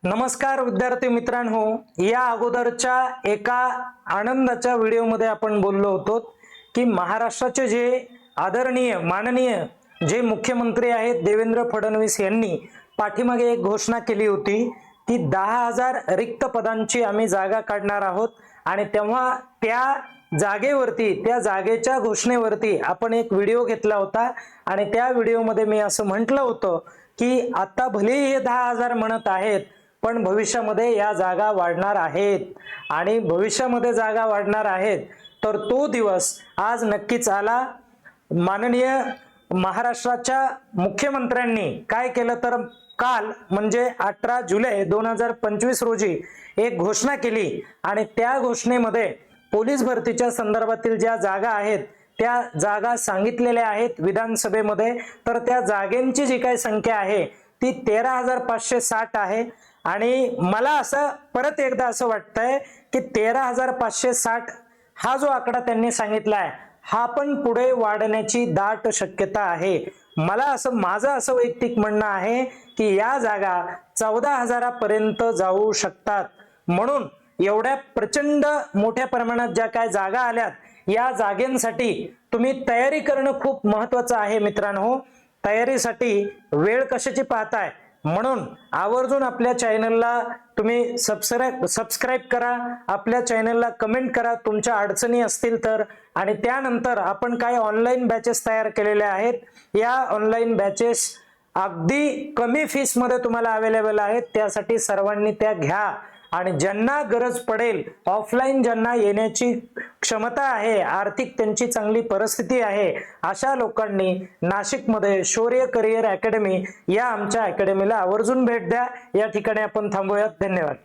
नमस्कार विद्यार्थी मित्रांनो, या अगोदरच्या एका आनंदाच्या व्हिडिओमध्ये आपण बोललो होतो की महाराष्ट्राचे जे आदरणीय माननीय जे मुख्यमंत्री आहेत देवेंद्र फडणवीस यांनी पाठीमागे एक घोषणा केली होती की 10,000 रिक्त पदांची आम्ही जागा काढणार आहोत आणि तेव्हा त्या जागेवरती त्या जागेच्या घोषणेवरती आपण एक व्हिडिओ घेतला होता आणि त्या व्हिडिओमध्ये मी असं म्हटलं होतं की आता भलेही हे 10,000 म्हणत आहेत पण भविष्यामध्ये या जागा वाढणार आहेत आणि भविष्यामध्ये जागा वाढणार आहेत तर तो दिवस आज नक्कीच आला। माननीय महाराष्ट्राच्या मुख्यमंत्र्यांनी काय केलं तर काल म्हणजे 18 जुलै 2025 रोजी एक घोषणा केली आणि त्या घोषणेमध्ये पोलीस भरतीच्या संदर्भातील ज्या जागा आहेत त्या जागा सांगितलेल्या आहेत विधानसभेमध्ये। तर त्या जागेंची जी काही संख्या आहे ती 13,560 आहे आणि मला असं परत एकदा असं वाटतंय की 13,560 हा जो आकडा त्यांनी सांगितलाय हा पण पुढे वाढण्याची दाट शक्यता आहे। माझं असं वैयक्तिक म्हणणं आहे की या जागा 14,000 पर्यंत जाऊ शकतात। म्हणून एवढ्या प्रचंड मोठ्या प्रमाणात ज्या काय जागा आल्यात या जागेंसाठी तुम्ही तयारी करणं खूप महत्त्वाचं आहे मित्रांनो। तयारीसाठी वेळ कशाची पाहताय म्हणून आवर्जून आपल्या चॅनलला तुम्ही सबस्क्राइब करा, आपल्या चॅनलला कमेंट करा तुमच्या अडचणी असतील तर, आणि त्यानंतर आपण काही ऑनलाईन बॅचेस तयार केलेले आहेत। या ऑनलाईन बॅचेस अगदी कमी फीस मध्ये तुम्हाला अवेलेबल आहेत, त्यासाठी सर्वांनी त्या घ्या आणि ज्यांना गरज पडेल ऑफलाईन ज्यांना येण्याची क्षमता आहे आर्थिक त्यांची चांगली परिस्थिती आहे अशा लोकांनी नाशिकमध्ये शौर्य करियर अकॅडमी या आमच्या अकॅडमीला आवर्जून भेट द्या। या ठिकाणी आपण थांबूयात। धन्यवाद।